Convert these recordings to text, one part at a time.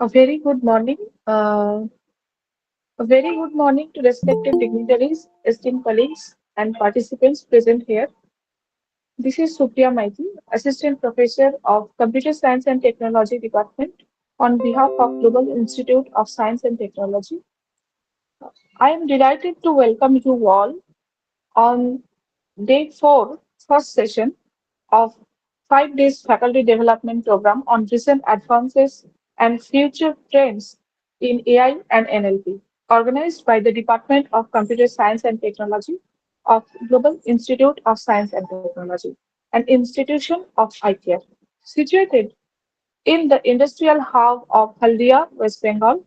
A very good morning. Uh, a very good morning to respected dignitaries, esteemed colleagues, and participants present here. This is Supriya Maiti, Assistant Professor of Computer Science and Technology Department on behalf of Global Institute of Science and Technology. I am delighted to welcome you all on day four, first session of 5 days faculty development program on recent advances and future trends in AI and NLP, organized by the Department of Computer Science and Technology of Global Institute of Science and Technology, an institution of ICARE, situated in the industrial hub of Haldia, West Bengal,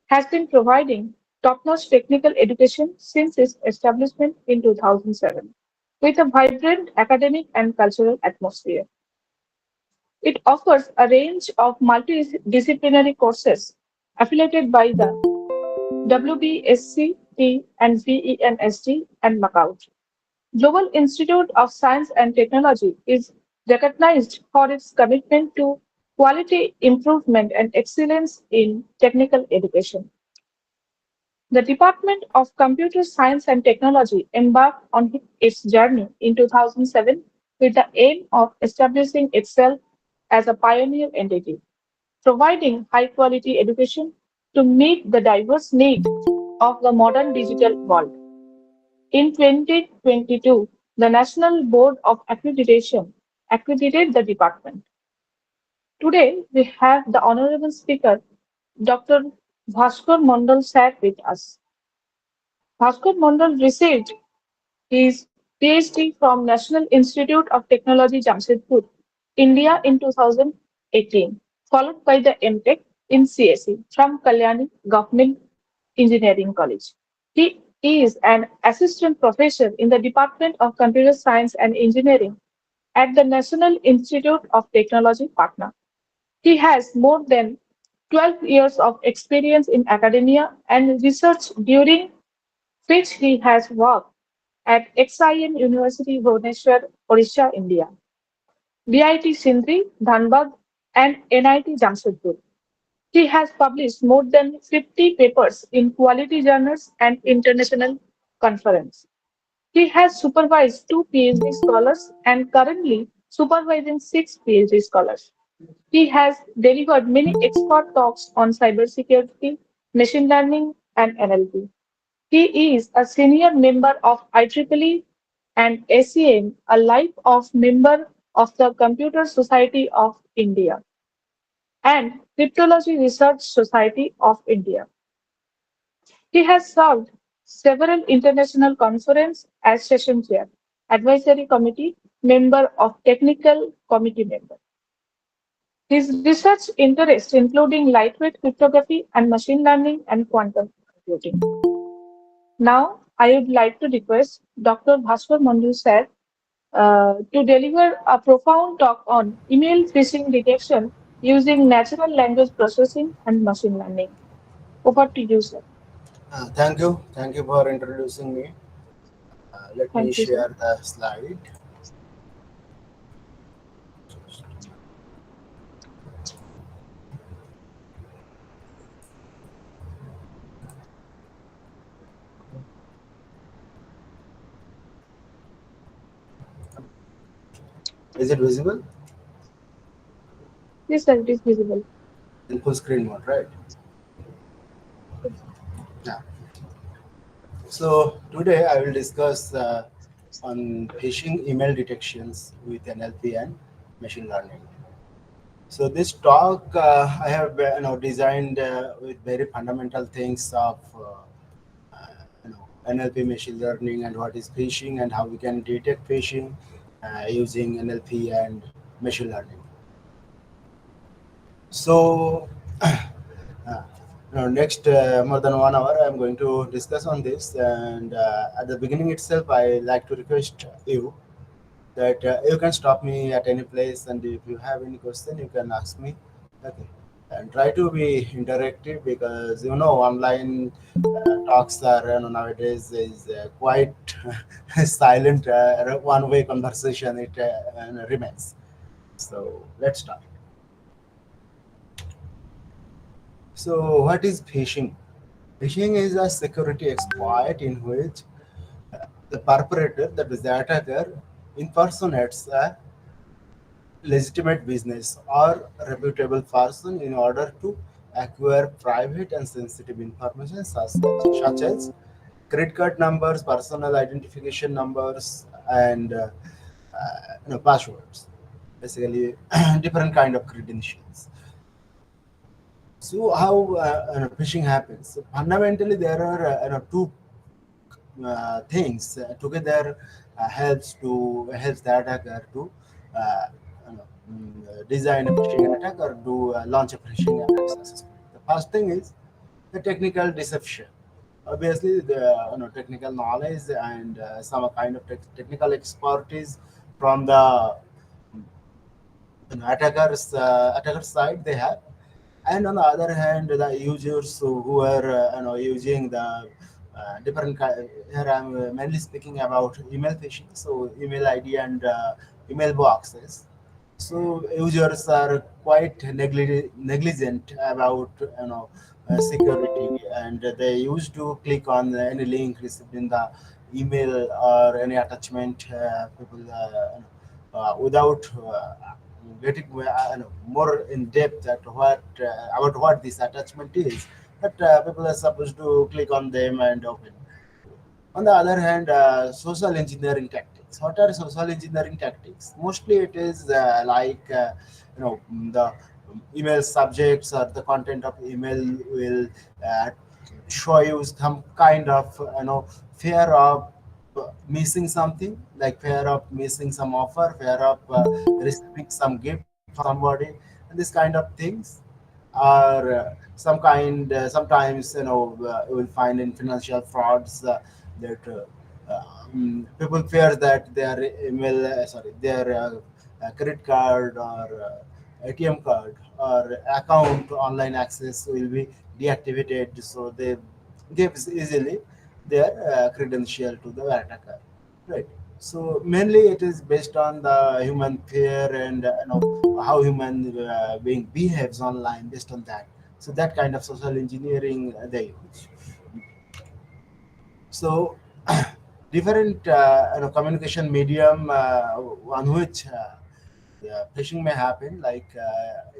has been providing top-notch technical education since its establishment in 2007, with a vibrant academic and cultural atmosphere. It offers a range of multidisciplinary courses affiliated by the WBSCT and VENST and Macau. Global Institute of Science and Technology is recognized for its commitment to quality improvement and excellence in technical education. The Department of Computer Science and Technology embarked on its journey in 2007 with the aim of establishing itself as a pioneer entity, providing high-quality education to meet the diverse needs of the modern digital world. In 2022, the National Board of Accreditation accredited the department. Today, we have the Honorable Speaker, Dr. Bhaskar Mondal sat with us. Bhaskar Mondal received his PhD from National Institute of Technology, Jamshedpur, India in 2018. followed by the MTech in CSE from Kalyani Government Engineering College. He is an assistant professor in the Department of Computer Science and Engineering at the National Institute of Technology, Patna. He has more than 12 years of experience in academia and research, during which he has worked at XIM University, Bhubaneswar, Odisha, India, BIT Sindri, Dhanbad, and NIT Jamshedpur. He has published more than 50 papers in quality journals and international conferences. He has supervised two PhD scholars and currently supervising six PhD scholars. He has delivered many expert talks on cybersecurity, machine learning, and NLP. He is a senior member of IEEE and ACM, a life of member of the Computer Society of India and Cryptology Research Society of India. He has served several international conferences as session chair, advisory committee member of technical committee member. His research interests including lightweight cryptography and machine learning and quantum computing. Now, I would like to request Dr. Bhaskar Manju sir to deliver a profound talk on email phishing detection using natural language processing and machine learning. Over to you, sir. Thank you. Thank you for introducing me. Let me Thank you, sir. share the slide. Is it visible? Yes, sir, it is visible. In full screen mode, right? Yes. Yeah. So today I will discuss on phishing email detections with NLP and machine learning. So this talk I have designed with very fundamental things of NLP, machine learning, and what is phishing and how we can detect phishing using NLP and machine learning. So next more than 1 hour, I'm going to discuss on this. And at the beginning itself, I like to request you that you can stop me at any place, and if you have any question, you can ask me. Okay, and try to be interactive because online talks are nowadays is quite silent, one-way conversation. It remains. So let's start. So what is phishing? Phishing is a security exploit in which the perpetrator, that is the attacker, impersonates a legitimate business or reputable person in order to acquire private and sensitive information such as credit card numbers, personal identification numbers, and passwords. Basically, different kind of credentials. So how phishing happens? So fundamentally, there are two things together helps the attacker to uh, design a phishing attack or do launch a phishing attack successfully. The first thing is the technical deception. Obviously, the technical knowledge and some kind of technical expertise from the attacker side they have, and on the other hand the users who are using the here I'm mainly speaking about email phishing, so email id and email boxes. So users are quite negligent about security, and they used to click on any link received in the email or any attachment people without getting more in depth at what about what this attachment is. But people are supposed to click on them and open. On the other hand, social engineering tactics. What are social engineering tactics? Mostly it is the email subjects or the content of email will uh, show you some kind of fear of missing something, like fear of missing some offer, fear of receiving some gift from somebody, and this kind of things are some kind. Sometimes you will find in financial frauds that people fear that their email, sorry, their credit card or ATM card or account online access will be deactivated, so they give easily their credential to the attacker, right? So mainly it is based on the human fear and how human being behaves online based on that. So that kind of social engineering they use. So different communication medium on which phishing may happen, like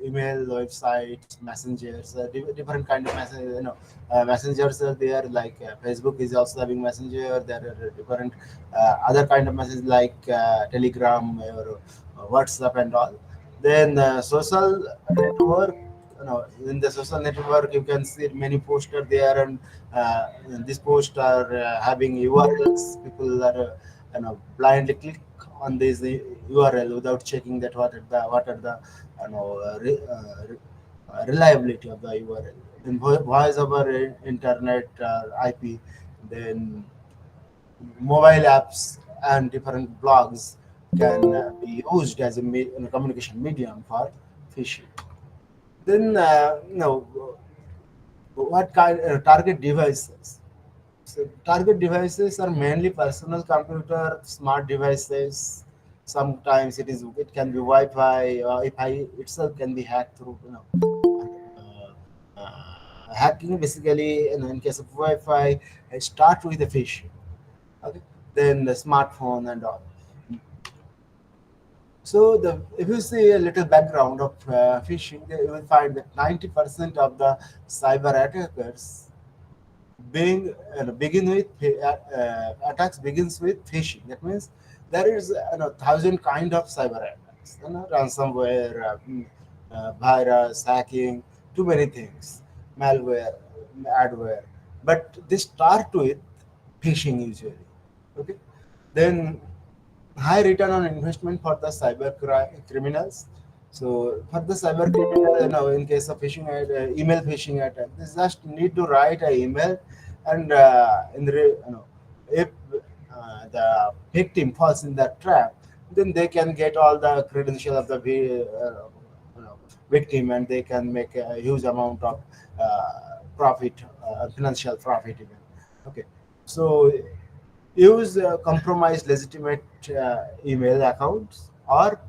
email, websites, messengers, different kind of messengers are there. Like Facebook is also having messenger. There are different other kind of message like Telegram or WhatsApp and all. Then social network. In the social network, you can see many posters there, and these posts are having URLs. People are blindly click on this URL without checking that what are the reliability of the URL. Then voice over internet IP, then mobile apps and different blogs can be used as a communication medium for phishing. Then what kind target devices? So target devices are mainly personal computer, smart devices. Sometimes it can be Wi-Fi. Wi-Fi itself can be hacked through hacking. Basically, in case of Wi-Fi, start with the phishing. Okay, then the smartphone and all. So if you see a little background of phishing, you will find that 90% of the cyber attackers being begin with attacks begins with phishing. That means there is thousand kind of cyber attacks, ransomware, virus, hacking, too many things, malware, adware, but they start with phishing usually. Okay, then high return on investment for the criminals. So for the cyber criminal, in case of phishing, email phishing attack, they just need to write an email, and if the victim falls in that trap, then they can get all the credential of the victim, and they can make a huge amount of profit, financial profit even. Okay, so use compromised legitimate email accounts or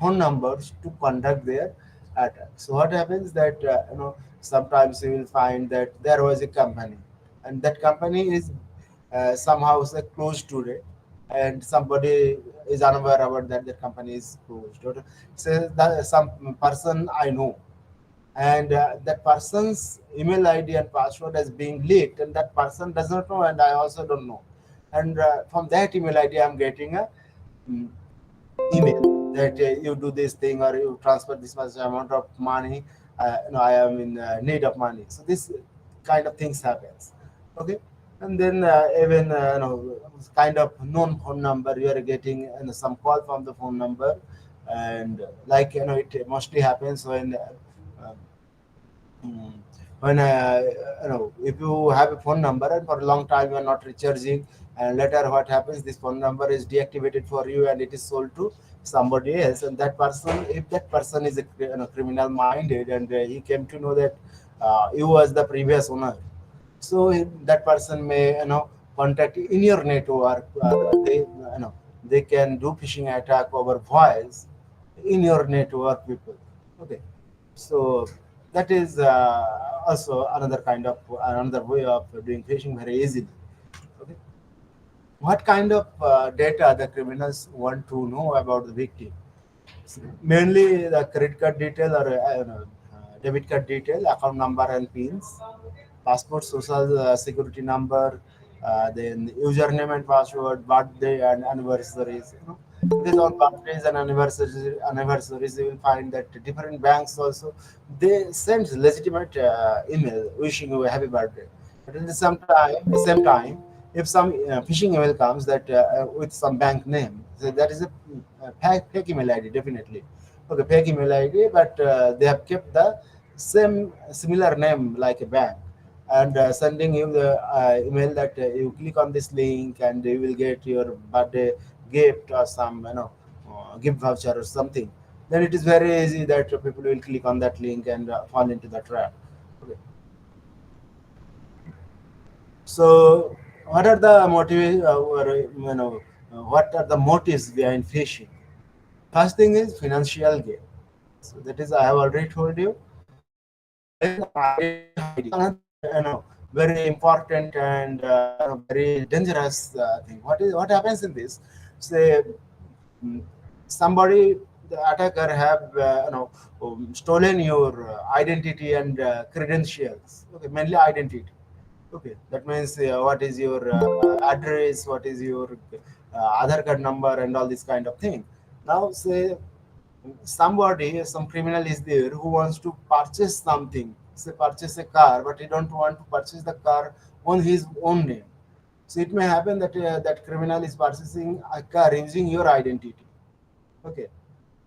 phone numbers to conduct their attack. So what happens that sometimes you will find that there was a company, and that company is somehow say, closed today, and somebody is unaware about that company is closed. Or say that some person I know, and that person's email ID and password is being leaked, and that person does not know, and I also don't know. And from that email ID, I'm getting a mm, email that you do this thing or you transfer this much amount of money. I am in need of money. So this kind of things happens. Okay, and then even kind of known phone number, you are getting some call from the phone number, and like it mostly happens uh, Mm. When if you have a phone number and for a long time you are not recharging, and later what happens? This phone number is deactivated for you and it is sold to somebody else. And that person, if that person is a criminal minded, and he came to know that you was the previous owner, so that person may contact in your network. They can do phishing attack over voice in your network people. Okay, so that is also another way of doing phishing very easily. Okay, what kind of data the criminals want to know about the victim? Mainly the credit card detail or debit card detail, account number and pins, passport, social security number, then username and password, birthday and anniversaries. Based on birthdays and anniversaries, you will find that different banks also they send legitimate email wishing you a happy birthday. But at the same time, if some phishing email comes that with some bank name, so that is a fake email ID definitely. Okay, fake email ID, but they have kept the same similar name like a bank, and sending you the email that you click on this link and you will get your birthday gift or some gift voucher or something. Then it is very easy that people will click on that link and fall into the trap. Okay. So, what are the motives, what are the motives behind phishing? First thing is financial gain. So that is I have already told you. Then identity hiding. This is another very important and very dangerous thing. What happens in this? Say mm, somebody, the attacker have stolen your identity and credentials. Okay, mainly identity. Okay, that means what is your address, what is your Aadhaar card number, and all this kind of thing. Now, say somebody, some criminal is there who wants to purchase something, say purchase a car, but he don't want to purchase the car on his own name. So it may happen that that criminal is purchasing a car using your identity. Okay,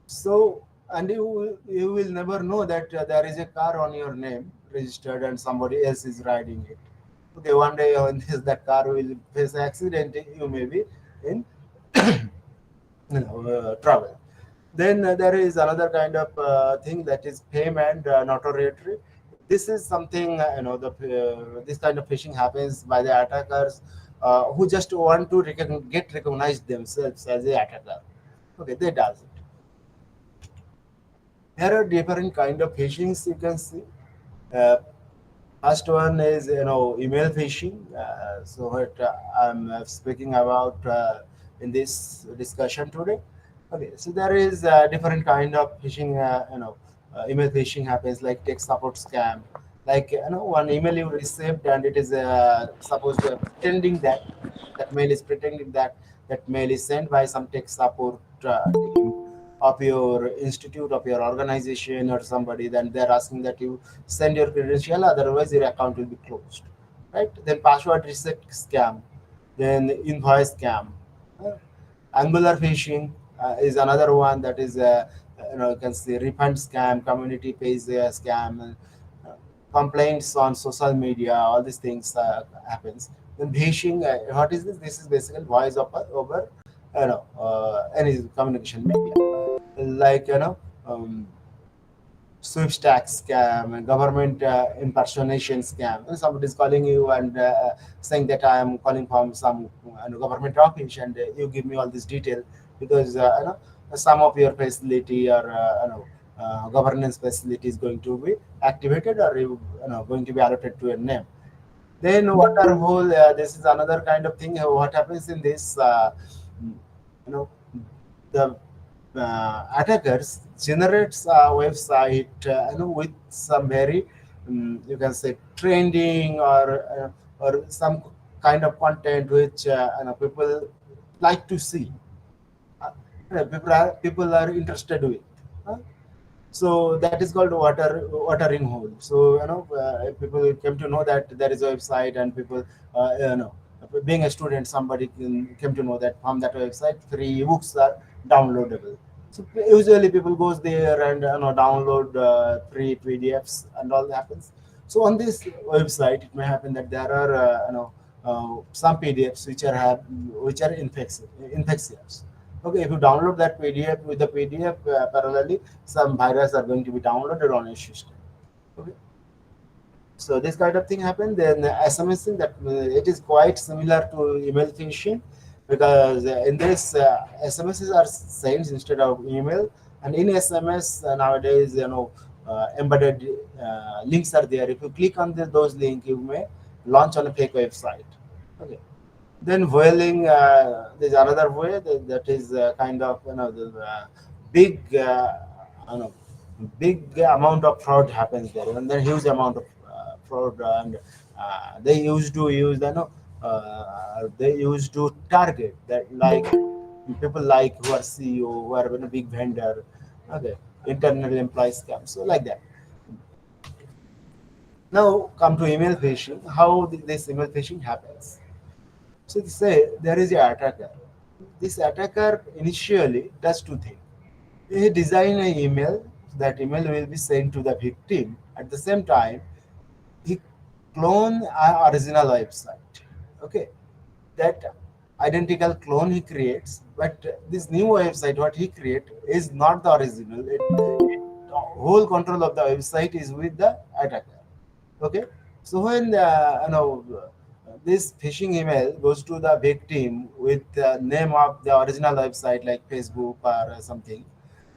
so, and you will never know that there is a car on your name registered and somebody else is riding it. Okay, one day when that car will face an accident, you may be in trouble. Then there is another kind of thing, that is payment notoriety. This is something this kind of phishing happens by the attackers who just want to get recognized themselves as a attacker. Okay, they does it. There are different kind of phishings you can see. Uh, First one is email phishing. So what I'm speaking about in this discussion today. Okay, so there is different kind of phishing. Email phishing happens like tech support scam. Like one email you received and it is supposed pretending that that mail is pretending that that mail is sent by some tech support team of your institute, of your organization or somebody. Then they're asking that you send your credential, otherwise your account will be closed, right? Then password reset scam, then invoice scam. Uh, Angular phishing is another one, that is you can see refund scam, community page scam, uh, complaints on social media, all these things happens. Then phishing, what is this? This is basically voice over any communication media, like sweep stack scam and government impersonation scam. And somebody is calling you and saying that I am calling from some government office, and you give me all this detail because some of your facility or governance facility is going to be activated, or going to be allotted to a name. Then water hole. This is another kind of thing. What happens in this? You know, the attackers generates a website with some very you can say trending or some kind of content which people like to see. People are interested with. Huh? So that is called watering hole. So people came to know that there is a website, and people being a student, somebody came to know that from that website free books are downloadable. So usually people goes there and download free PDFs and all happens. So on this website it may happen that there are some PDFs which are infectious. Okay, if you download that PDF, with the PDF parallelly, some virus are going to be downloaded on your system. Okay, so this kind of thing happened. Then SMSing, that it is quite similar to email phishing, because in this SMSs are sent instead of email, and in SMS nowadays embedded links are there. If you click on those links, you may launch on a fake website. Okay, then whaling, there's another way that is kind of big you know, big amount of fraud happens there, and then huge amount of fraud, and they used to use they used to target that, like people like who are CEO, who are big vendor, okay, internal employee scam, so like that. Now come to email phishing. How this email phishing happens? So they say there is a attacker. this attacker initially does two things. He design an email. That email will be sent to the victim. At the same time, he clone our original website. Okay, that identical clone he creates, but this new website what he create is not the original. The whole control of the website is with the attacker. Okay, so when this phishing email goes to the victim with the name of the original website like Facebook or something,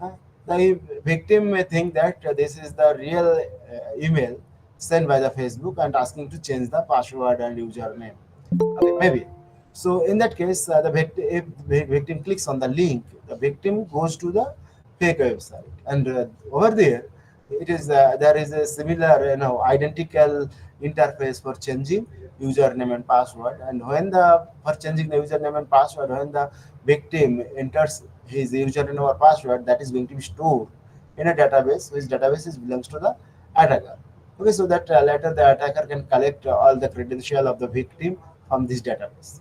uh, the victim may think that this is the real email sent by the Facebook and asking to change the password and username. Okay, maybe. So in that case, if the victim clicks on the link, the victim goes to the fake website, and over there, it is there is a similar, identical interface for changing username and password. And when the for changing the username and password, when the victim enters his username or password, that is going to be stored in a database, which database belongs to the attacker. Okay, so that later the attacker can collect all the credential of the victim from this database.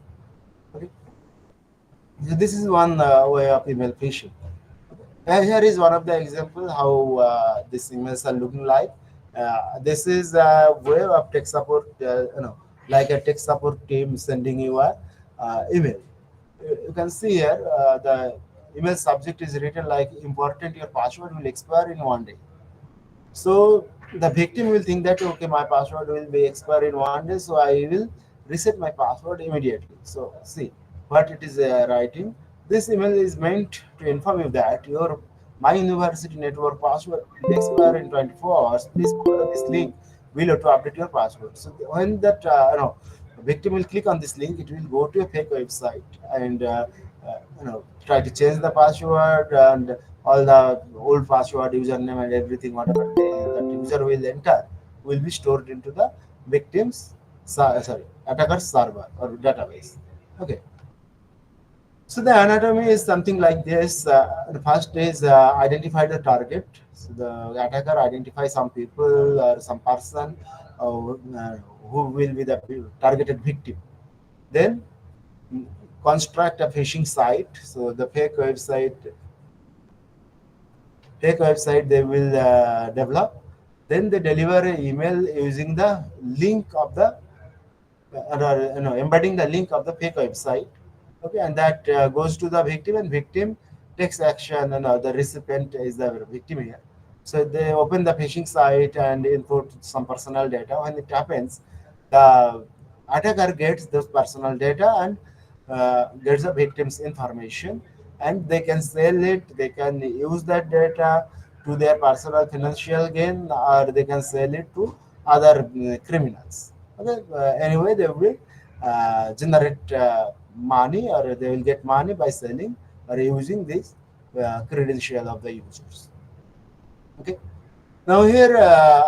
Okay, so this is one way of email phishing. Here is one of the example how these emails are looking like. This is a way of tech support, like a tech support team sending you a email. You can see here the email subject is written like important. Your password will expire in 1 day. So the victim will think that okay, my password will be expired in 1 day, so I will reset my password immediately. So see what it is writing. This email is meant to inform you that your my university network password will expire in 24 hours. Please follow this link below to update your password. So when that victim will click on this link, it will go to a fake website and try to change the password, and all the old password, username, and everything whatever that user will enter will be stored into the victim's sorry, attacker's server or database. Okay, so the anatomy is something like this. The first is identify the target. So the attacker identifies some people or some person who will be the targeted victim. Then construct a phishing site. So the fake website they will develop. Then they deliver an email using the link of the embedding the link of the fake website. Okay, and that goes to the victim, and victim takes action, and the recipient is the victim here. So they open the phishing site and input some personal data. When it happens, the attacker gets those personal data and gets the victim's information, and they can sell it. They can use that data to their personal financial gain, or they can sell it to other criminals. Okay, anyway, they will generate money, or they will get money by selling or using this credential of the users. Okay, now here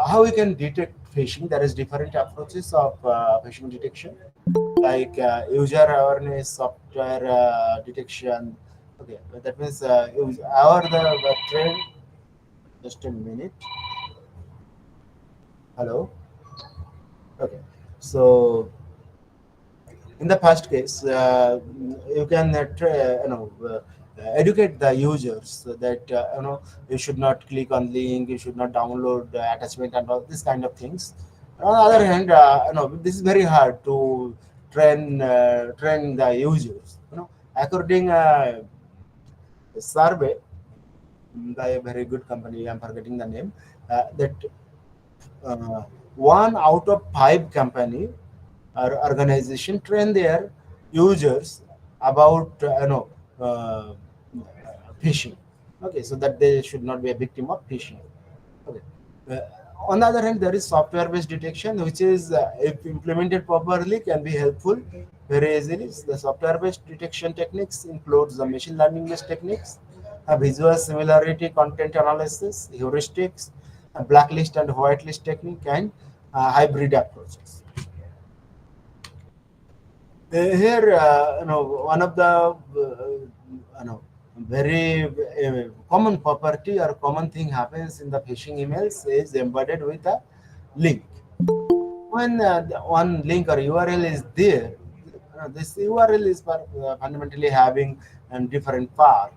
how we can detect phishing. There is different approaches of phishing detection, like user awareness, software detection. Okay, that means our the trend. Just a minute. Hello. Okay, so in the first case, you can educate the users so that you should not click on link, you should not download the attachment and all these kind of things. On the other hand, this is very hard to train the users. According a survey by a very good company, I'm forgetting the name, that uh, 1 out of 5 company or organization train their users about uh, phishing. Okay, so that they should not be a victim of phishing. Okay. Uh, on the other hand, there is software-based detection, which is, if implemented properly, can be helpful very easily. The software-based detection techniques includes the machine learning-based techniques, visual similarity, content analysis, heuristics, blacklist and whitelist technique, and hybrid approaches. Here, one of the very common property or common thing happens in the phishing emails is embedded with a link. When one link or URL is there, this URL is fundamentally having and different part.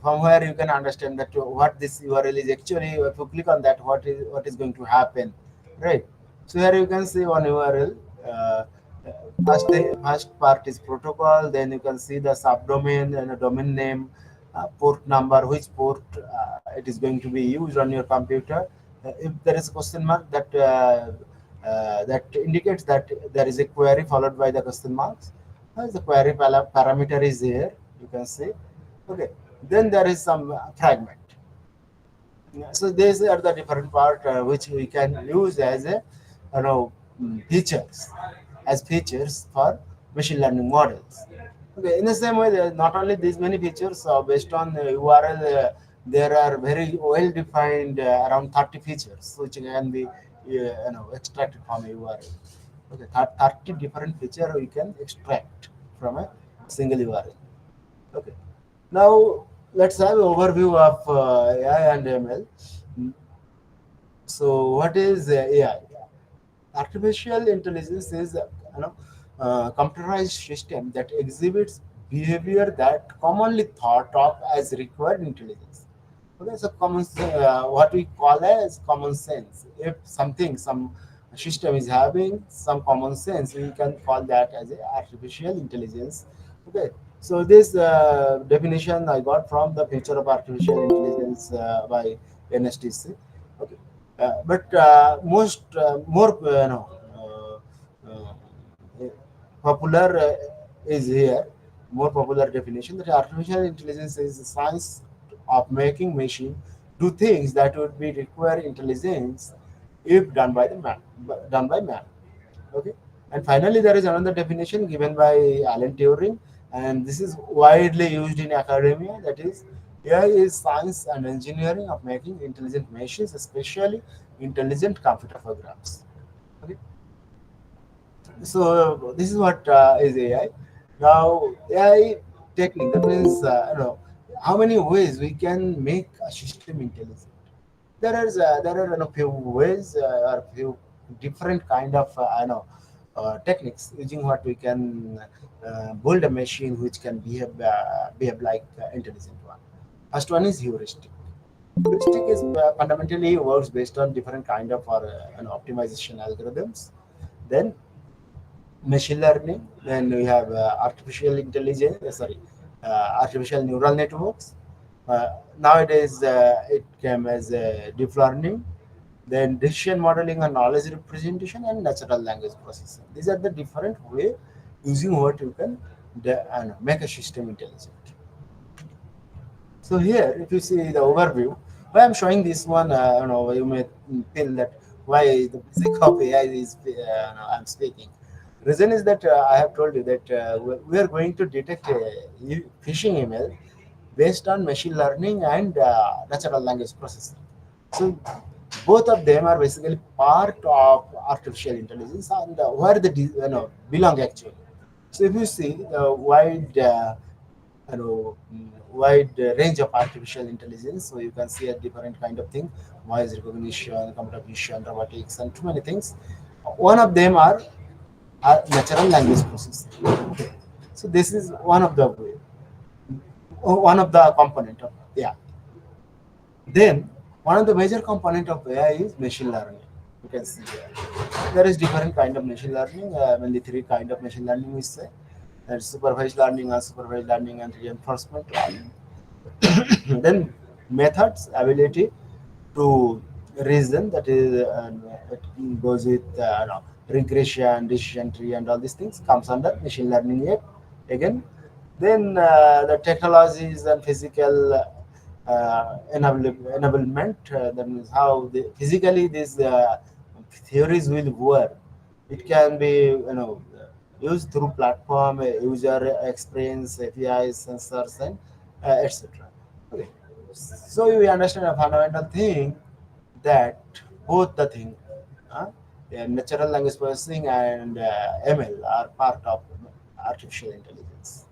From where you can understand that what this URL is actually. If you click on that, what is going to happen, right? So here you can see one URL. Uh, first part is protocol. Then you can see the subdomain and a domain name, port number, which port it is going to be used on your computer. If there is a question mark, that indicates that there is a query followed by the question marks. The query parameter is here. You can see. Okay. Then there is some fragment. Yeah, so these are the different part which we can use as a features, as features for machine learning models. Okay, in the same way, there are not only these many features based on URL, there are very well defined around 30 features which can be extracted from a URL. Okay, 30 different features we can extract from a single URL. Okay. Now let's have an overview of AI and ML. So what is AI? Artificial intelligence is computerized system that exhibits behavior that commonly thought of as required intelligence. Okay, so what we call as common sense. If some system is having some common sense, we can call that as a artificial intelligence. Okay, so this definition I got from the Future of Artificial Intelligence by NSTC. Okay, but most more popular is here. More popular definition that artificial intelligence is the science of making machine do things that would be require intelligence if done by man. Okay, and finally there is another definition given by Alan Turing, and this is widely used in academia. That is, AI is science and engineering of making intelligent machines, especially intelligent computer programs. Okay, so this is what is AI. Now AI technique, that means how many ways we can make a system intelligent. There are few ways or few different kind of techniques using what we can build a machine which can behave like intelligent one. First one is heuristic. Heuristic is fundamentally works based on different kind of optimization algorithms. Then machine learning. Then we have artificial intelligence. Artificial neural networks. Nowadays, it came as deep learning. Then decision modeling and knowledge representation and natural language processing. These are the different way using what you can make a system intelligent. So here, if you see the overview, why I'm showing this one, you may feel that why the basic of AI is I'm speaking. Reason is that I have told you that we are going to detect phishing email based on machine learning and natural language processing. So both of them are basically part of artificial intelligence and where they belong actually. So if you see the wide range of artificial intelligence, so you can see a different kind of thing: voice recognition, computer vision, robotics, and too many things. One of them are natural language processing. Okay. So this is one of the component of, yeah. Then one of the major component of AI is machine learning. You can see here. There is different kind of machine learning, mainly three kind of machine learning we say. There's supervised learning, unsupervised learning, and reinforcement learning. Then methods, ability to reason, that is it goes with regression, decision tree, and all these things comes under machine learning yet again. Then the technologies and physical enablement, that means how physically these theories will work. It can be used through platform, user experience, APIs, sensors, and etc. Okay. So we understand a fundamental thing that both the thing, natural language processing and ML are part of artificial intelligence.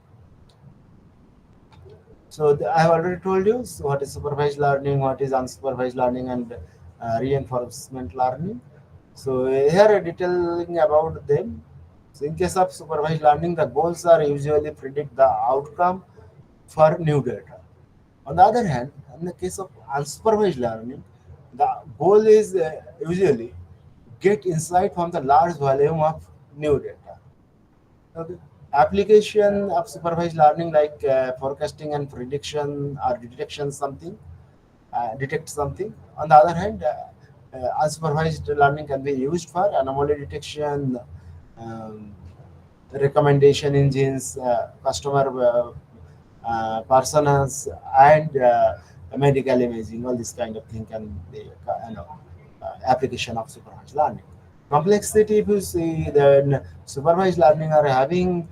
So I have already told you what is supervised learning, what is unsupervised learning, and reinforcement learning. So here a detailing about them. So in case of supervised learning, the goals are usually predict the outcome for new data. On the other hand, in the case of unsupervised learning, the goal is usually get insight from the large volume of new data. Okay. Application of supervised learning like forecasting and prediction or detection something, detect something. On the other hand, unsupervised learning can be used for anomaly detection, um, recommendation engines, customer personas, and medical imaging. All this kind of thing can be, application of supervised learning. Complexity, if you see, then supervised learning are having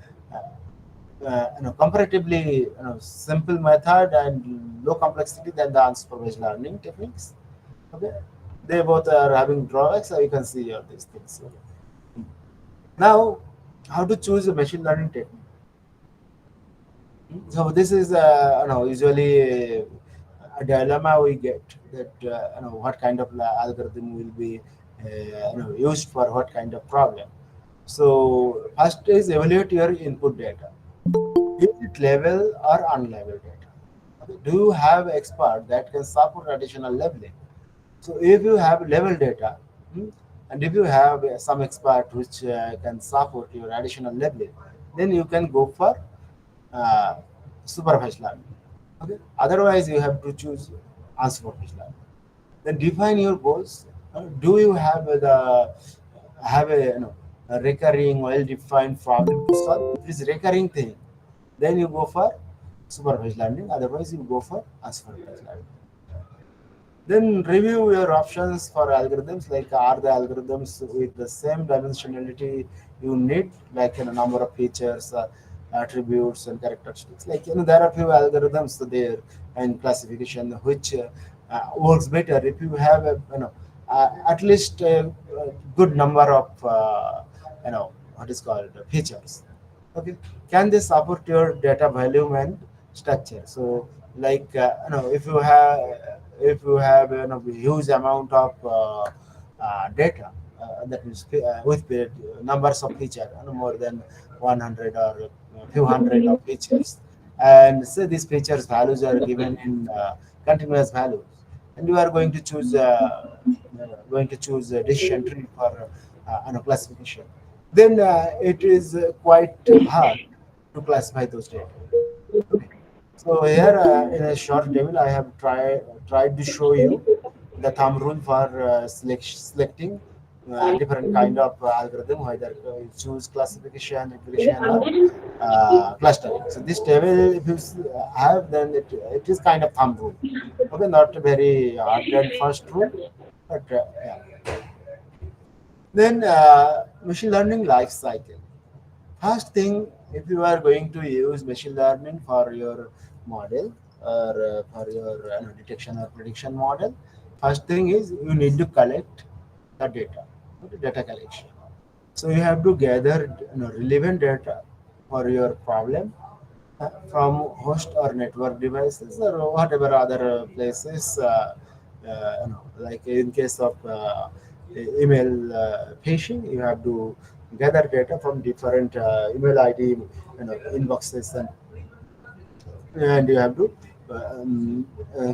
comparatively simple method and low complexity than the unsupervised learning techniques. Okay, they both are having drawbacks. So you can see all these things. Okay. Now, how to choose a machine learning technique? So this is usually a dilemma we get that what kind of algorithm will be used for what kind of problem. So first is evaluate your input data. Is it level or unlevel data? Okay. Do you have expert that can support additional leveling? So if you have level data, hmm, and if you have some expert which can support your additional leveling, then you can go for uh, supervised learning. Okay. Otherwise, you have to choose unsupervised learning. Then define your goals. Do you have a, a recurring, well-defined problem to solve? If it's recurring thing, then you go for supervised learning. Otherwise, you go for unsupervised learning. Then review your options for algorithms. Like, are the algorithms with the same dimensionality you need, like number of features, attributes, and characteristics. Like there are few algorithms there and classification which works better if you have a, at least a good number of what is called features. Okay, can they support your data volume and structure? So like if you have huge amount of data, that means with numbers of features, more than 100 or a few hundred of features, and say these features values are given in continuous values, and you are going to choose a decision tree for classification, then it is quite hard to classify those data. Okay. So here in a short table, I have tried to show you the thumb rule for selecting different kind of algorithm, whether you choose classification, regression, or clustering. So this table, if you have, then it is kind of thumb rule. Okay, not a very hard and fast rule, but yeah. Then machine learning life cycle. First thing, if you are going to use machine learning for your model or for your detection or prediction model, first thing is you need to collect the data, okay, data collection. So you have to gather relevant data for your problem from host or network devices or whatever other places. Like in case of email phishing, you have to gather data from different email ID, inboxes, and you have to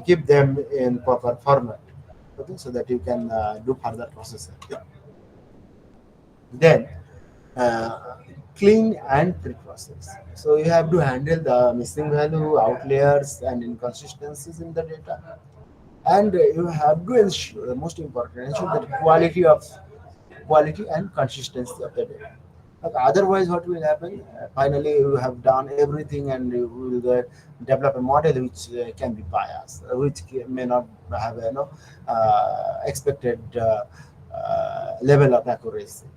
keep them in proper format, okay, so that you can do further processing. Yeah. Then uh, clean and pre-process. So you have to handle the missing value, outliers, and inconsistencies in the data, and you have to ensure the most important, ensure the quality and consistency of the data. Like otherwise, what will happen? Finally, you have done everything, and you will develop a model which can be biased, which may not have expected level of accuracy.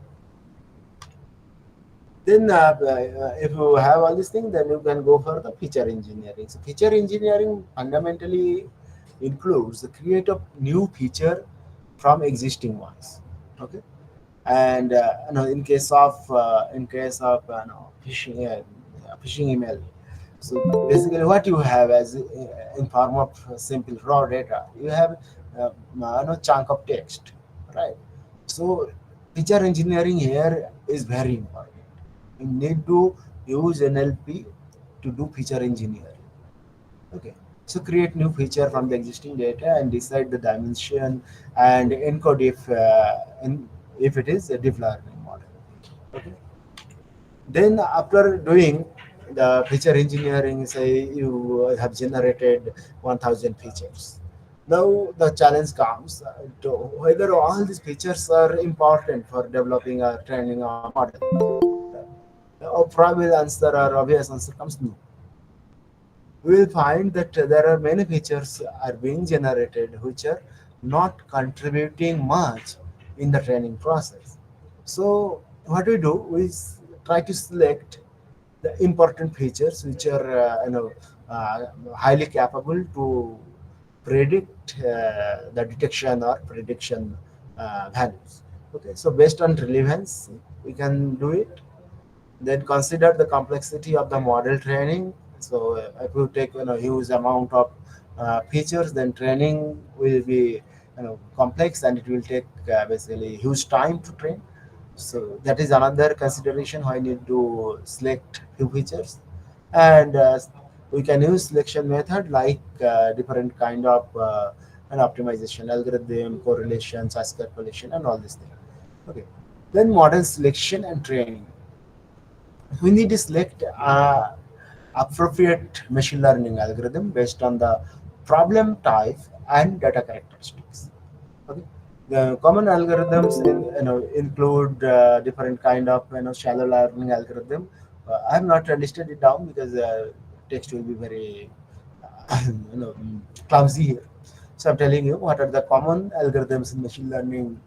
Then, if you have all these things, then you can go for the feature engineering. So, feature engineering fundamentally includes the create of new feature from existing ones. Okay, and in case of phishing email. So basically, what you have as in form of simple raw data, you have chunk of text, right? So feature engineering here is very important. You need to use NLP to do feature engineering. Okay, so create new feature from the existing data and decide the dimension and encode if it is a deep learning model. Okay, then after doing the feature engineering, say you have generated 1000 features. Now the challenge comes to whether all these features are important for developing or training our model. A probable answer or obvious answer comes no. We will find that there are many features are being generated which are not contributing much in the training process. So what we do is try to select the important features which are highly capable to predict the detection or prediction values. Okay, so based on relevance, we can do it. Then consider the complexity of the model training. So if you take huge amount of features, then training will be complex and it will take basically huge time to train. So that is another consideration why I need to select few features, and we can use selection method like different kind of an optimization algorithm, correlations, ASCII correlation, and all these things. Okay, then model selection and training. We need to select appropriate machine learning algorithm based on the problem type and data characteristics. Okay. The common algorithms include different kind of shallow learning algorithm. I have not listed it down because text will be very you know clumsy here. So I'm telling you what are the common algorithms in machine learning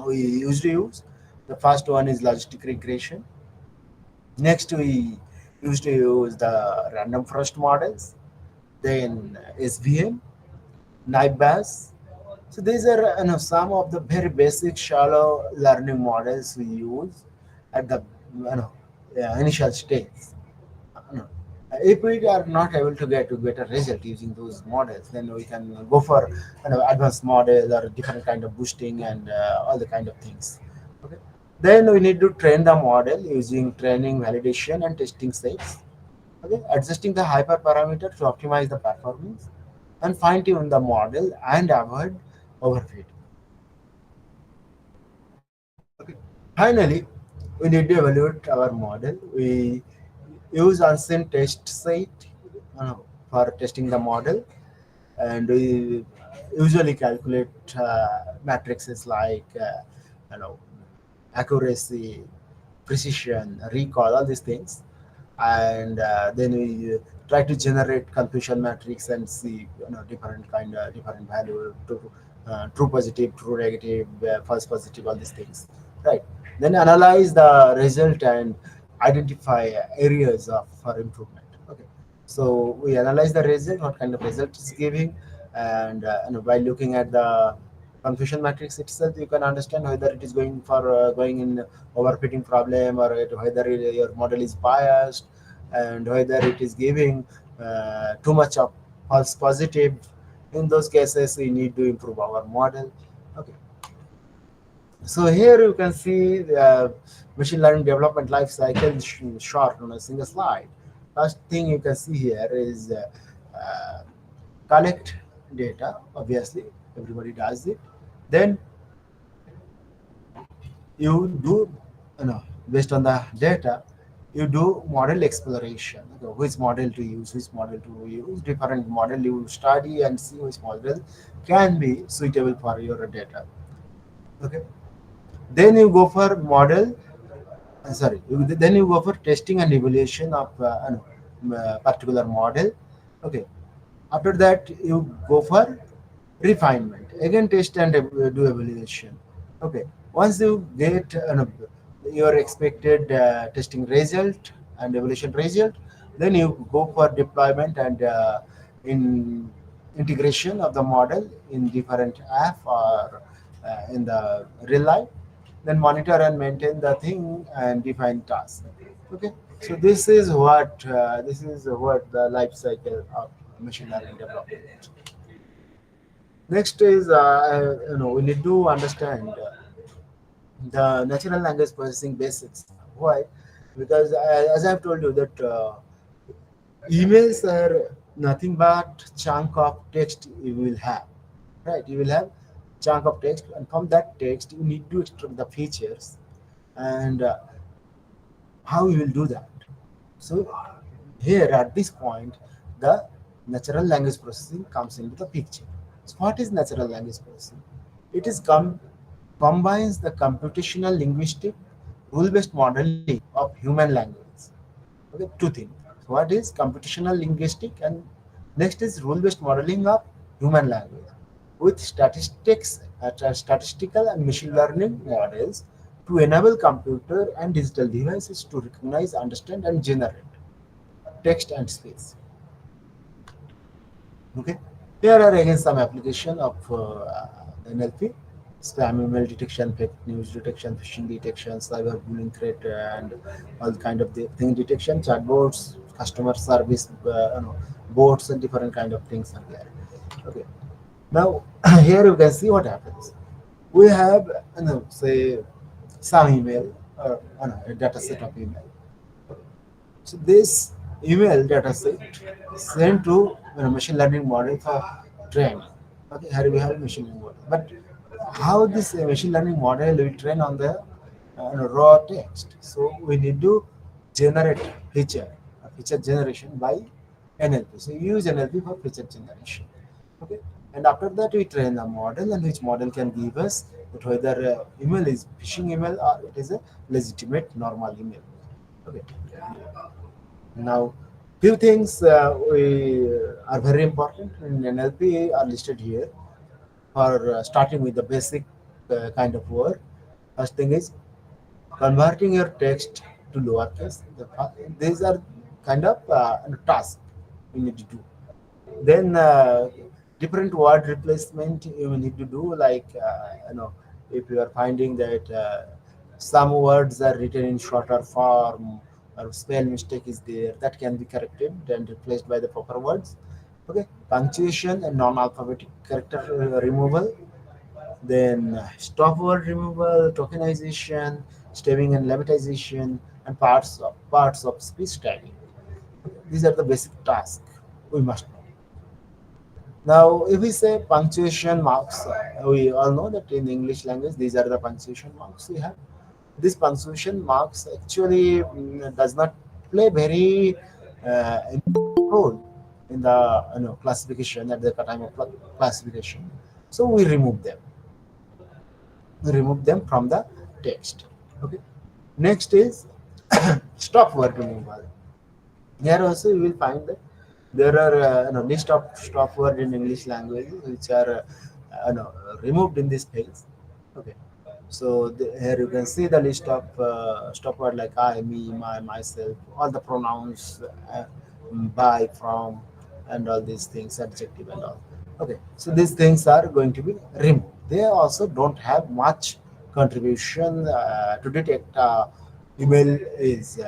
we used to use. The first one is logistic regression. Next, we used to use the random forest models, then SVM, NIBAS. So these are some of the very basic shallow learning models we use at the initial stage. You know, if we are not able to get a better result using those models, then we can go for advanced models or different kind of boosting and all the kind of things. Okay. Then we need to train the model using training, validation, and testing sets. Okay, adjusting the hyperparameter to optimize the performance and fine tune the model and avoid overfitting. Okay. Finally, we need to evaluate our model. We use unseen test set for testing the model, and we usually calculate matrices like you know accuracy, precision, recall, all these things, and then we try to generate confusion matrix and see different value to true positive, true negative, false positive, all these things, right? Then analyze the result and identify areas of for improvement. Okay, so we analyze the result, what kind of result it's giving, and by looking at the confusion matrix itself, you can understand whether it is going in overfitting problem or whether your model is biased and whether it is giving too much of false positive. In those cases, we need to improve our model. Okay. So here you can see the machine learning development life cycle short on a single slide. First thing you can see here is uh, collect data. Obviously, everybody does it. Then you do, based on the data, you do model exploration. Okay, which model to use, which model to use, different model you study and see which model can be suitable for your data. Okay, then you go for model then you go for testing and evaluation of particular model. Okay, after that you go for refinement, again test and do evaluation. Okay, once you get your expected testing result and evaluation result, then you go for deployment and in integration of the model in different app or in the real life, then monitor and maintain the thing and define tasks. Okay, so this is what the life cycle of machine learning development. Next is we need to understand the natural language processing basics. Why? Because as I've told you that emails are nothing but chunk of text you will have, right? You will have chunk of text, and from that text you need to extract the features, and how you will do that. So here at this point, the natural language processing comes into the picture. So what is natural language processing? It is combines the computational linguistic rule-based modeling of human language. Okay, two things. So what is computational linguistic, and next is rule-based modeling of human language with statistical and machine learning models to enable computer and digital devices to recognize, understand, and generate text and space. Okay. Here are again some application of NLP: spam email detection, fake news detection, phishing detection, cyberbullying threat, and all kind of the thing detection, chatbots, customer service, bots, and different kind of things are there. Okay. Now here you can see what happens. We have say some email, or a data set of email. So this email data set sent to machine learning model for train. Okay, here we have machine learning model. But how this machine learning model will train on the raw text? So we need to generate feature, feature generation by NLP. So we use NLP for feature generation. Okay, and after that we train the model, and which model can give us that whether email is phishing email or it is a legitimate normal email. Okay. Now, few things we are very important in NLP are listed here for starting with the basic kind of word. First thing is converting your text to lowercase. These are kind of tasks you need to do. Then different word replacement you need to do, like if you are finding that some words are written in shorter form or spell mistake is there, that can be corrected and replaced by the proper words. Okay, punctuation and non-alphabetic character removal, then stop word removal, tokenization, stemming and lemmatization, and parts of speech tagging. These are the basic tasks we must know. Now, if we say punctuation marks, we all know that in English language, these are the punctuation marks we have. This punctuation marks actually does not play very important role in the classification at the time of classification. So we remove them. We remove them from the text. Okay. Next is stop word removal. Here also you will find that there are list of stop word in English language which are removed in this page. Okay, so here you can see the list of stop word like I, me, my, myself, all the pronouns, by, from, and all these things, adjective and all. Okay, so these things are going to be removed. They also don't have much contribution to detect email is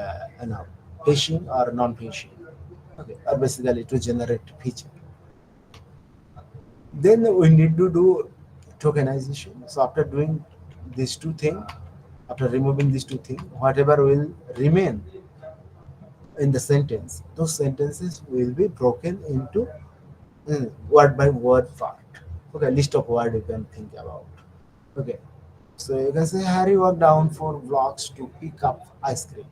phishing or non-phishing. Okay, or basically to generate feature. Then we need to do tokenization. So after doing these two things, after removing these two things, whatever will remain in the sentence, those sentences will be broken into word by word part. Okay, list of word you can think about. Okay, so you can say Harry walked down 4 blocks to pick up ice cream.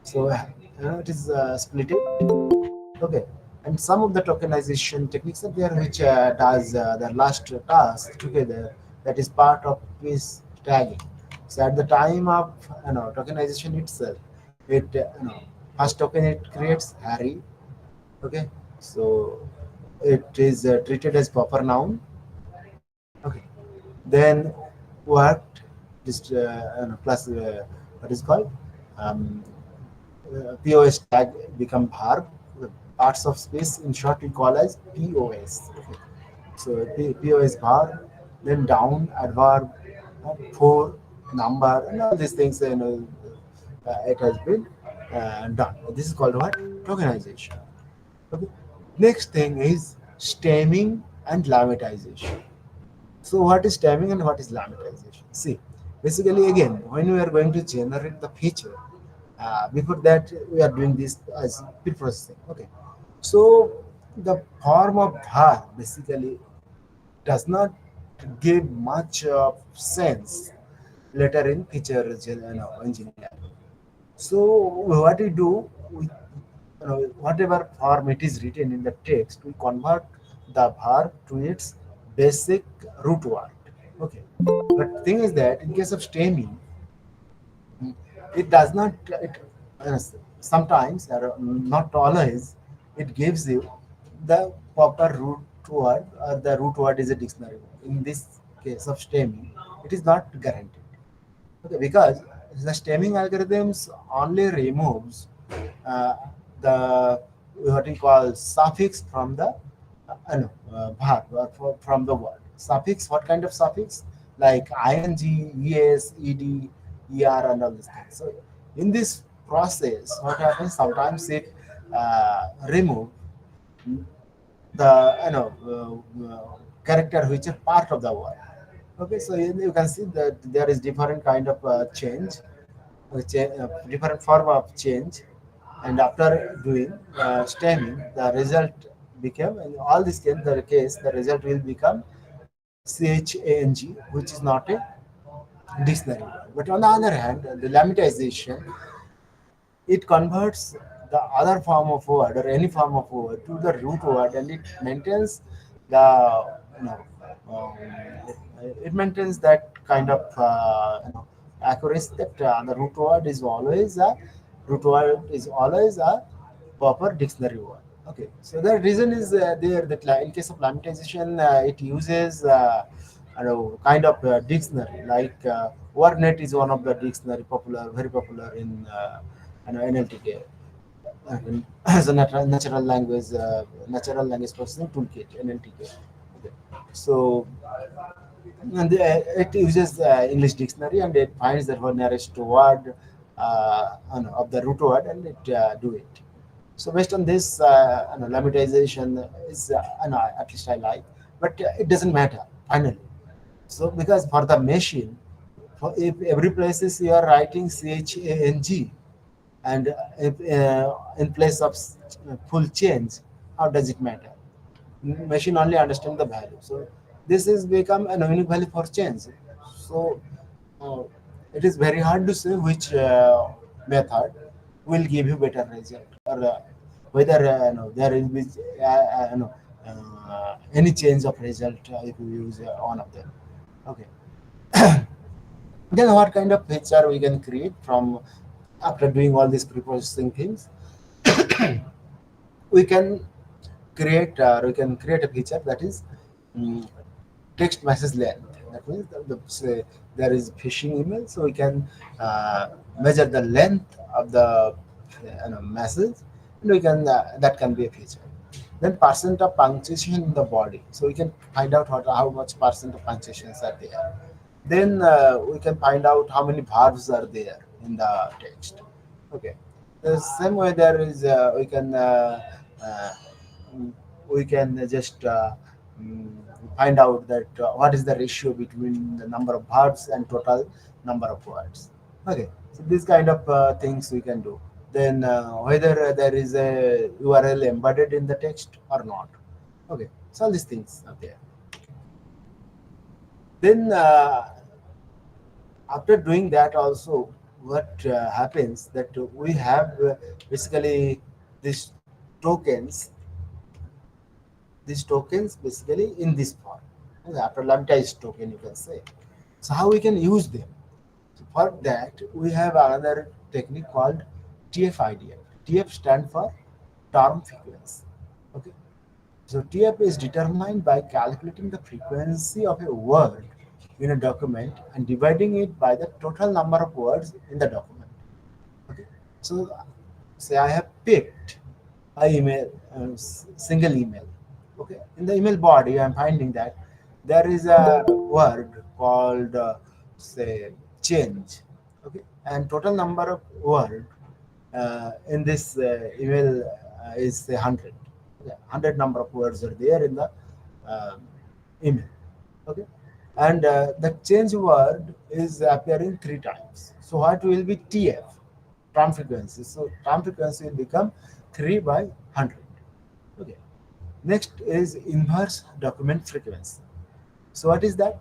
So it is split it. Okay, and some of the tokenization techniques are there which does the last task together. That is part of this tagging. So at the time of tokenization itself, it first token it creates Harry. Okay, so it is treated as proper noun. Okay, then what this plus what is called um, POS tag become verb. Parts of space in short we call as POS. Okay. So POS verb, then down adverb, for number, and all these things. It has been done. This is called what? Tokenization. Okay. Next thing is stemming and lemmatization. So what is stemming and what is lemmatization? See, basically again, when we are going to generate the feature, before that we are doing this as pre-processing. Okay, so The form of bhar basically does not give much of sense later in feature engineering. So what we do, we, whatever form it is written in the text, we convert the verb to its basic root word. Okay. But thing is that in case of stemming, it does not. Uh, Sometimes, or not always, it gives you the proper root word, or the root word is a dictionary. In this case of stemming, it is not guaranteed. Okay, because the stemming algorithms only removes uh, the what we call suffix from the no, verb or from the word. Suffix, what kind of suffix? Like ing, es, ed, er, and all these things. So in this process, what happens? Sometimes it remove the character which is part of the word. Okay, so you can see that there is different kind of change, different form of change, and after doing stemming, the result became in all this case, the result will become chang, which is not a dictionary word. But on the other hand, the lemmatization, it converts the other form of word or any form of word to the root word, and it maintains the you know um, it maintains that kind of accuracy that the root word is always a proper dictionary word. Okay, so the reason is there that in case of lemmatization, it uses kind of dictionary like WordNet is one of the dictionary popular, very popular in NLTK, as a natural language processing toolkit (NLTK). Okay. So and it uses English dictionary, and it finds the nearest word of the root word, and it do it. So based on this, lemmatization is at least I like, but it doesn't matter finally. So because for the machine, for if every places you are writing chang, and if, in place of full change, how does it matter? Machine only understand the value. So this is become an unique value for change. So uh, it is very hard to say which method will give you better result, or whether there will be any change of result if you use one of them. Okay. Then what kind of feature we can create from after doing all these pre-processing things? We can create a feature that is mm, text message length. That means say there is phishing email, so we can measure the length of the message, and we can that can be a feature. Then percent of punctuation in the body, so we can find out how much percent of punctuations are there. Then we can find out how many verbs are there in the text. Okay. The same way there is uh, mm, we can just mm, find out that what is the ratio between the number of verbs and total number of words. Okay, so these kind of things we can do. Then whether there is a URL embedded in the text or not. Okay, so all these things are there. Then after doing that also, what happens that we have basically these tokens basically in this form. After lemmatized token, you can say. So how we can use them? So for that, we have another technique called TF-IDF. TF stand for term frequency. Okay. So TF is determined by calculating the frequency of a word in a document and dividing it by the total number of words in the document. Okay. So say I have picked a email, single email. Okay. In the email body, I'm finding that there is a word called say change. Okay. And total number of word in this email is say 100. Okay. 100 number of words are there in the uh, email. Okay. And the change word is appearing three times. So what will be TF? Term frequency. So term frequency will become 3 by 100. Okay. Next is inverse document frequency. So what is that?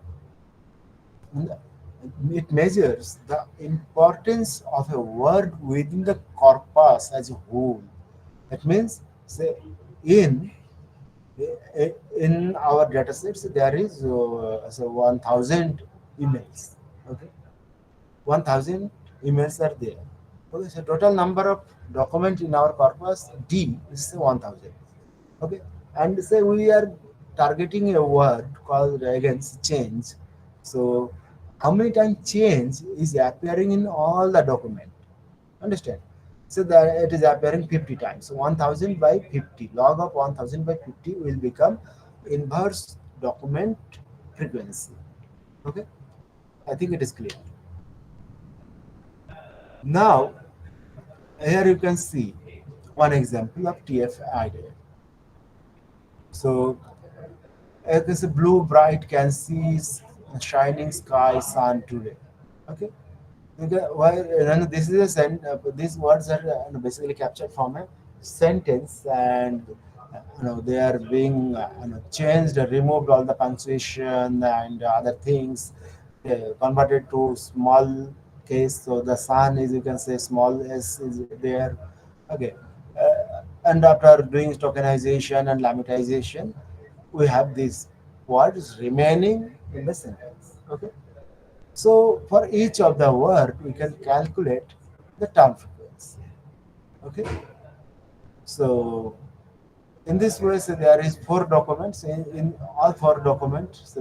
It measures the importance of a word within the corpus as a whole. That means, say, in in our data sets there is so 1000 emails. Okay, 1000 emails are there. Okay, so total number of document in our corpus D is 1000. Okay, and say we are targeting a word called against change. So how many times change is appearing in all the document? Understand? So that it is appearing 50 times. So 1000 by 50, log of 1000 by 50 will become inverse document frequency. Okay, I think it is clear. Now here you can see one example of TF idea. So it is a blue bright can see shining sky sun today. Okay. Okay, why this is a these words are basically captured from a sentence, and they are being changed, removed all the punctuation and other things, converted to small case. So the sun is, you can say, small s is there. Okay, and after doing tokenization and lemmatization, we have these words remaining in the sentence. Okay, so for each of the word, we can calculate the term frequency. Okay. So in this way, so there is four documents in all four documents.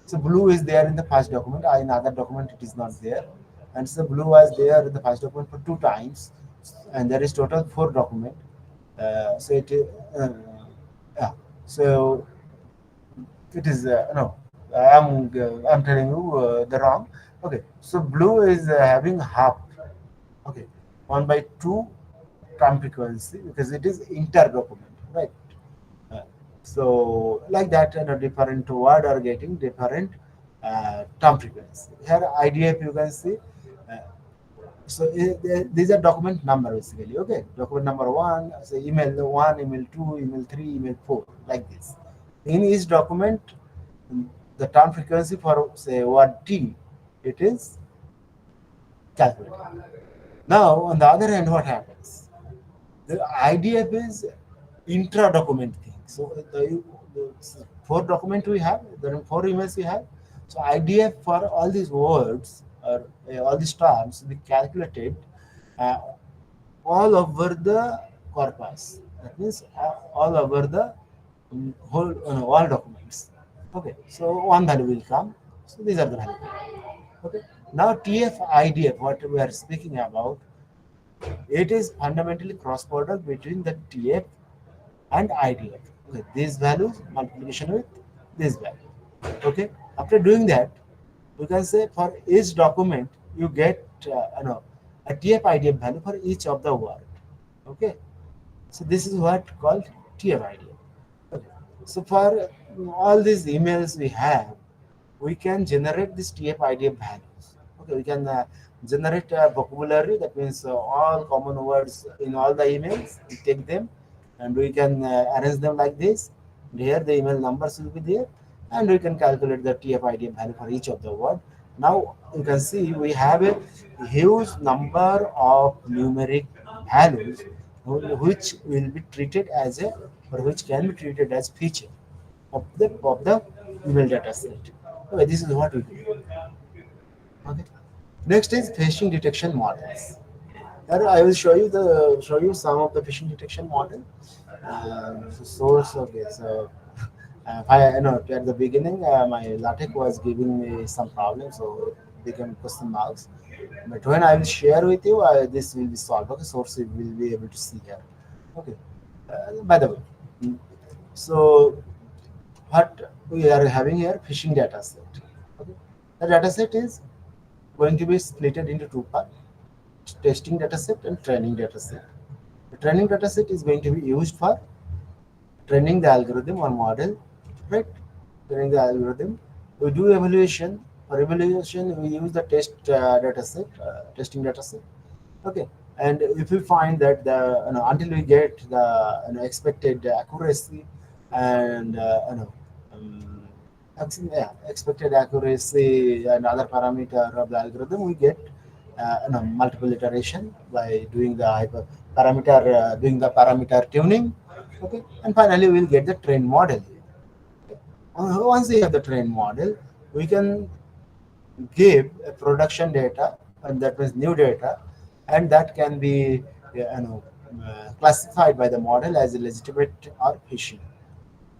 So blue is there in the first document. In other document, it is not there. And so blue was there in the first document for two times, and there is total four document. So it yeah. So it is no. I'm telling you the wrong. Okay. So blue is having half. Okay, 1 by 2 term frequency because it is inter document, right? Uh, so like that, different word are getting different term frequency. Here IDF you can see. Uh, so these are document number basically. Okay, document number one, so email one, email two, email three, email four, like this. In each document, the term frequency for say word T, it is calculated. Now, on the other hand, what happens? The IDF is intra-document thing. So the four document we have, the four emails we have. So IDF for all these words or all these terms we calculated uh, all over the corpus. That means all over the whole all documents. Okay. So one value will come. So these are the values. Okay. Now TF IDF, what we are speaking about, it is fundamentally cross-border between the TF and IDF. Okay, these values multiplication with this value. Okay, after doing that, you can say for each document you get a TF IDF value for each of the word. Okay, so this is what called TF IDF. Okay. So for all these emails we have, we can generate this TF IDF values. Okay, we can generate a vocabulary, that means all common words in all the emails. We take them and we can arrange them like this. And here the email numbers will be there, and we can calculate the TF IDF value for each of the word. Now you can see we have a huge number of numeric values which will be treated as a, or which can be treated as feature of the email data set. Okay, this is what we do. Okay. Next is phishing detection models. Here I will show you some of the phishing detection model. So source. Okay, so I know at the beginning my LaTeX was giving me some problems, so it became question marks. But when I will share with you, this will be solved. Okay, source you will be able to see here. Okay. By the way, mm, so what we are having here, phishing data set. Okay. The data set is going to be split into two parts: testing data set and training data set. The training data set is going to be used for training the algorithm or model, right? Training the algorithm. We do evaluation. For evaluation, we use the test data set, testing data set. Okay. And if we find that the until we get the expected accuracy, and um, expected accuracy and other parameter of the algorithm, we get multiple iteration by doing the doing the parameter tuning. Okay, and finally we'll get the trained model. Okay. Once we have the trained model, we can give a production data, and that means new data, and that can be classified by the model as legitimate or phishing.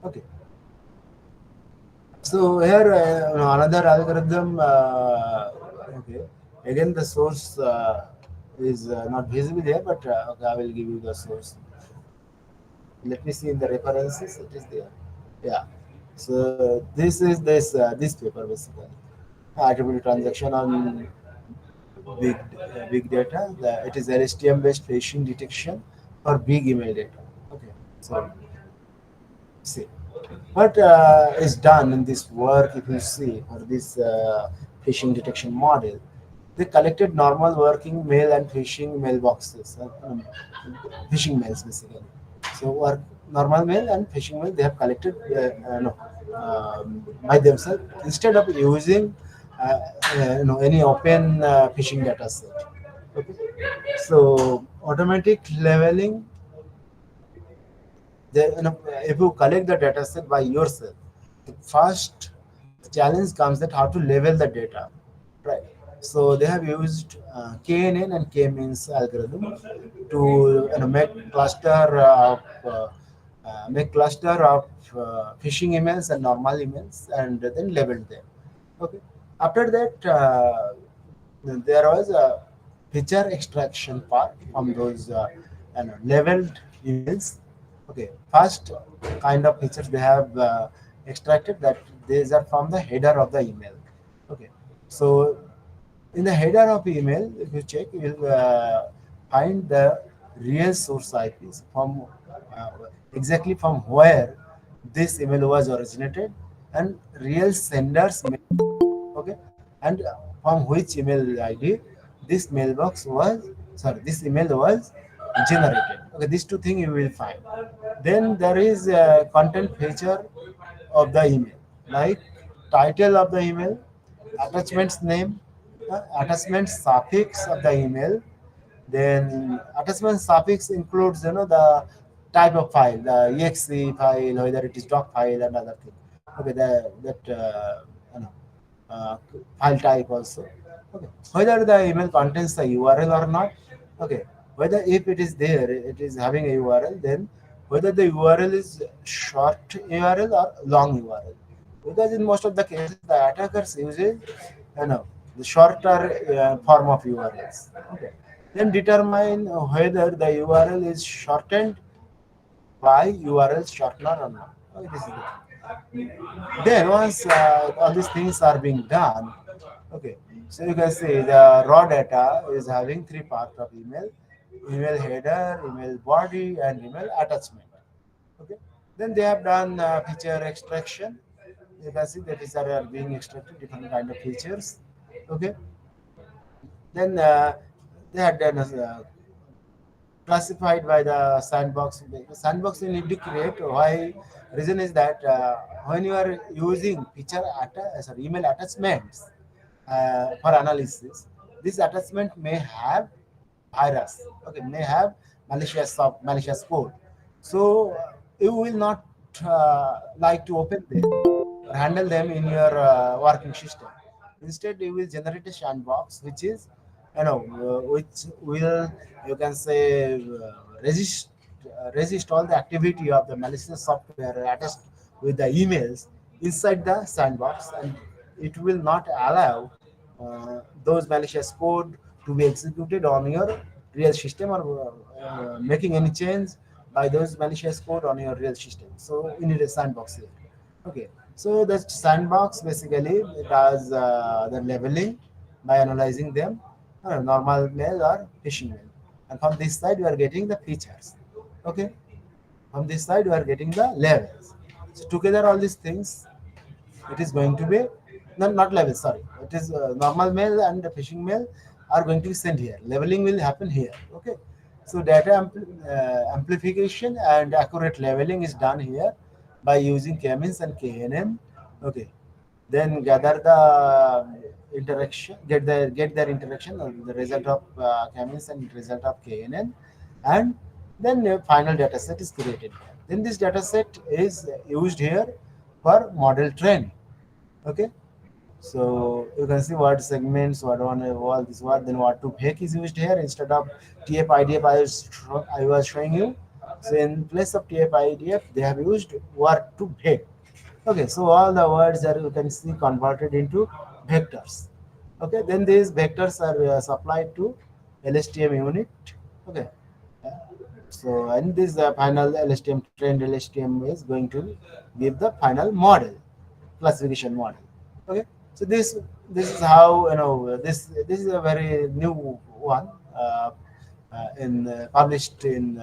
Okay, so here another algorithm. Okay, again the source is not visible here, but okay, I will give you the source. Let me see in the references. It is there. Yeah. So this paper basically attributed transaction on big data. It is LSTM based phishing detection for big email data. Okay. So see what is done in this work. If you see for this phishing detection model, they collected normal working mail and phishing mailboxes, phishing mails basically. So work normal mail and phishing mail they have collected no, by themselves instead of using any open phishing data set. Okay. So automatic leveling, if you collect the data set by yourself, the first challenge comes that how to level the data, right? So they have used KNN and K-means algorithm to make cluster of phishing emails and normal emails, and then label them. Okay. After that, there was a picture extraction part from those labeled emails. Okay, first kind of pictures they have extracted, that these are from the header of the email. Okay, so in the header of email, if you check, you will find the real source IPs from uh, exactly from where this email was originated, and real senders. Okay, and from which email ID this mailbox was this email was generated. Okay, these two things you will find. Then there is a content feature of the email, like title of the email, attachment's name, attachment suffix of the email. Then attachment suffix includes the type of file, the exe file, whether it is doc file and other thing. Okay, that you know, uh, file type also. Okay, whether the email contains the URL or not. Okay, whether if it is there, it is having a URL, then whether the URL is short URL or long URL. Because in most of the cases, the attackers uses the shorter form of URLs. Okay, then determine whether the URL is shortened by URL shortener or not. Okay, this is it. Then once all these things are being done, okay, so you can see the raw data is having three parts of email: email header, email body, and email attachment. Okay, then they have done feature extraction. You can see that these are being extracted different kind of features. Okay, then they had done classified by the sandbox. The sandbox you need to create. Why? Reason is that when you are using email attachments for analysis, this attachment may have virus. Okay, may have malicious code. So you will not like to open them or handle them in your working system. Instead, you will generate a sandbox, which is which will, you can say, resist all the activity of the malicious software attached with the emails inside the sandbox, and it will not allow those malicious code to be executed on your real system, or making any change by those malicious code on your real system. So you need a sandbox here. Okay, so the sandbox basically does the leveling by analyzing them, normal mail or phishing mail, and from this side we are getting the features. Okay, from this side we are getting the levels. So together all these things, it is going to be not level, sorry, it is normal mail and the phishing mail are going to be sent here. Leveling will happen here. Okay, so data amplification and accurate leveling is done here. by using k-means and knn. Okay, then gather the interaction, get their interaction, the result of k-means and result of knn, and then a final data set is created. Then this data set is used here for model training. Okay, so you can see what segments, what on all this what, then what to bake is used here instead of TF IDF I was showing you. So in place of TF IDF, they have used what to bake. Okay, so all the words are you can see converted into vectors. Okay, then these vectors are supplied to LSTM unit. Okay, uh, so and this final LSTM trained LSTM is going to give the final model, classification model. Okay, so this is how this is a very new one, in published in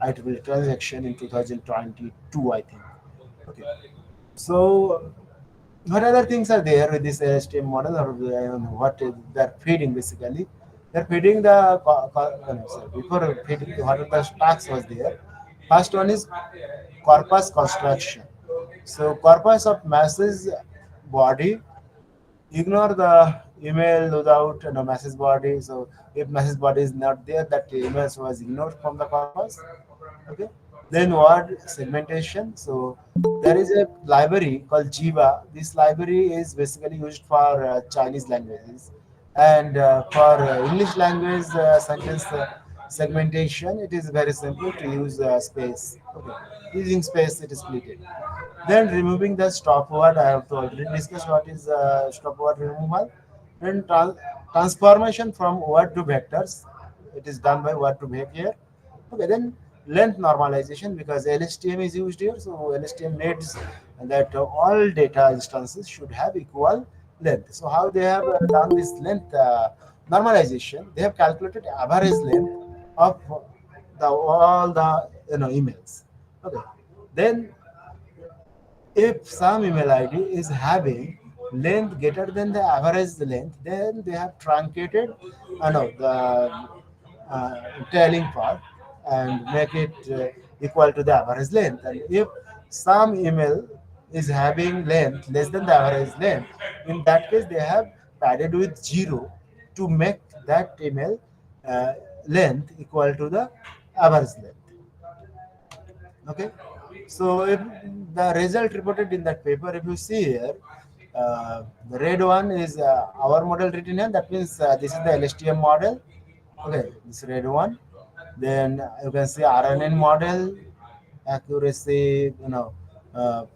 IEEE transaction in 2022, I think. Okay, so what other things are there with this LSTM model, or I don't know what they're feeding basically. They're feeding the no, sorry, before feeding what are the stacks was there. First one is corpus construction. So corpus of masses body, ignore the email without message body. So if message body is not there, that email was ignored from the corpus. Okay, then word segmentation. So there is a library called jiva. This library is basically used for Chinese languages, and for English language sentence segmentation, it is very simple to use space. Okay, using space it is split. Then removing the stop word, I have to already discuss what is stop word removal. Then transformation from word to vectors. It is done by word to behavior. Okay, then length normalization, because LSTM is used here. So LSTM needs that all data instances should have equal length. So how they have done this length normalization? They have calculated average length of the all the emails. Okay, then if some email ID is having length greater than the average length, then they have truncated no, the tailing part and make it equal to the average length. And if some email is having length less than the average length, in that case they have padded with 0 to make that email uh, length equal to the average length. Okay, so if the result reported in that paper, if you see here, the red one is our model written here. That means this is the LSTM model. Okay, this red one. Then you can see RNN model, accuracy,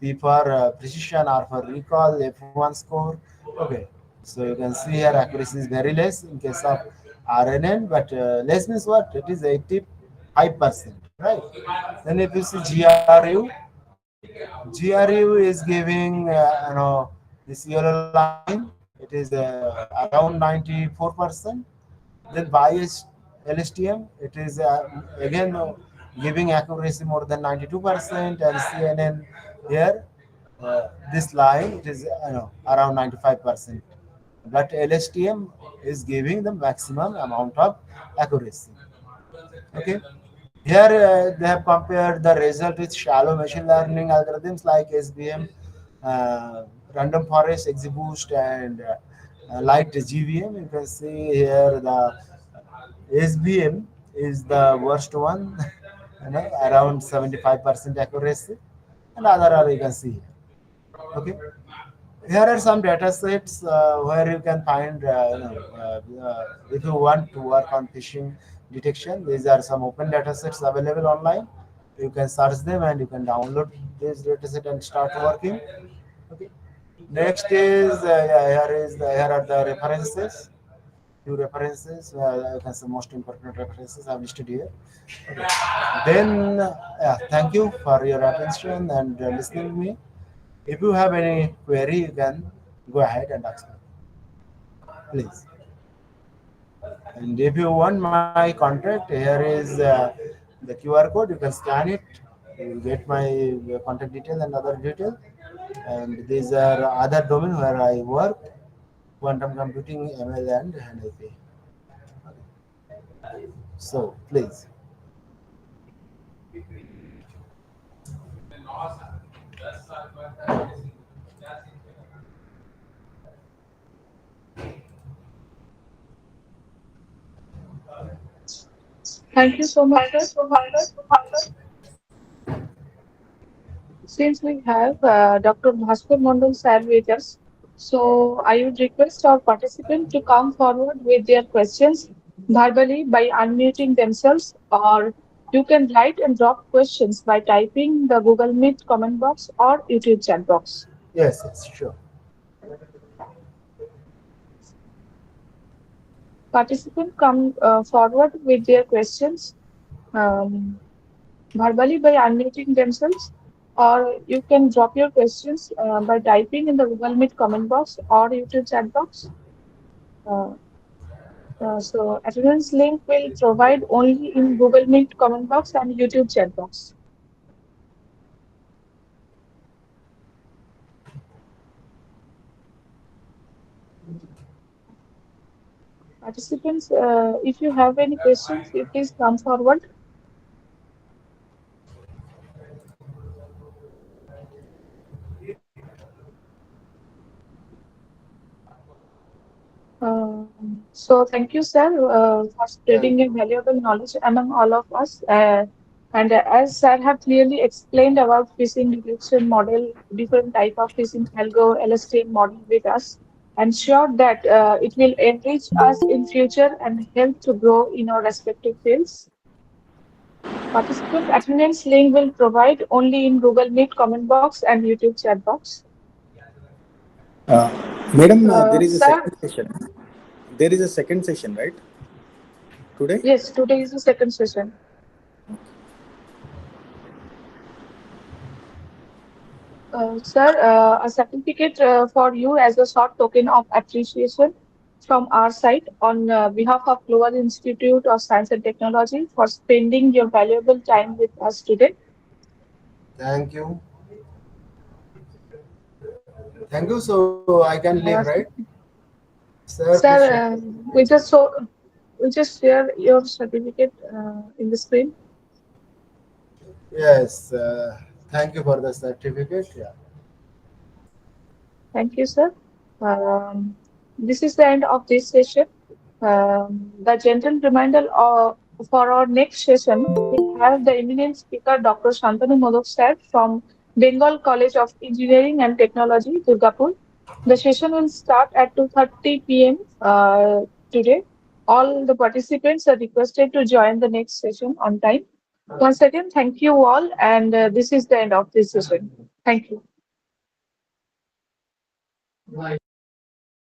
P for precision, R for recall, F1 score. Okay, so you can see here accuracy is very less in case of RNN, but less means what? It is 85%, right? Then if you see GRU, GRU is giving, this yellow line. It is around 94%. Then bias LSTM, it is again giving accuracy more than 92%, and CNN here, this line it is around 95%. But LSTM is giving the maximum amount of accuracy. Okay. Here they have compared the result with shallow machine learning algorithms like SBM, random forest, XGBoost, and light GVM. You can see here the SBM is the worst one, around 75% accuracy, and other are you can see. Okay, here are some data sets where you can find, if you want to work on phishing detection, these are some open data sets available online. You can search them and you can download this data set and start working. Okay. Next is, yeah, here are the references. Few references, you can say most important references I've listed here. Okay. Then, yeah, thank you for your attention and listening to me. If you have any query, you can go ahead and ask me, please. And if you want my contact, here is the QR code. You can scan it. You will get my contact detail and other detail. And these are other domain where I work: quantum computing, ML, and NLP. So please. Thank you so much, sir. Since we have Dr. Bhaskar Mondal sir with us, so I would request our participant to come forward with their questions verbally by unmuting themselves, or you can write and drop questions by typing the Google Meet comment box or YouTube chat box. Yes, yes, sure. Participant come forward with their questions um, verbally by unmuting themselves, or you can drop your questions by typing in the Google Meet comment box or YouTube chat box. Uh, so attendance link will provide only in Google Meet comment box and YouTube chat box. Participants, if you have any questions, you please come forward. So thank you, sir, for Thank spreading your you. valuable knowledge among all of us. And as sir have clearly explained about phishing detection model, different type of phishing algo, LSTM model with us, and sure that it will enrich us in future and help to grow in our respective fields. Participant attendance link will provide only in Google Meet comment box and YouTube chat box. Uh, Madam, there is a Sir, second session. There is a second session, right? Today? yes, today is the second session. Sir, a certificate for you as a short token of appreciation from our side on behalf of Global Institute of Science and Technology for spending your valuable time with us today. Thank you. Thank you. So I can leave, right? Uh, Sir, please Sir, share. we just share your certificate in the screen. Yes. Thank you for the certificate. Yeah. Thank you, sir. This is the end of this session. The gentle reminder for our next session, we have the eminent speaker, Dr. Shantanu Modak sir from Bengal College of Engineering and Technology, Durgapur. The session will start at 2:30 p.m. Today. All the participants are requested to join the next session on time. Once again, thank you all, and this is the end of this session. Thank you.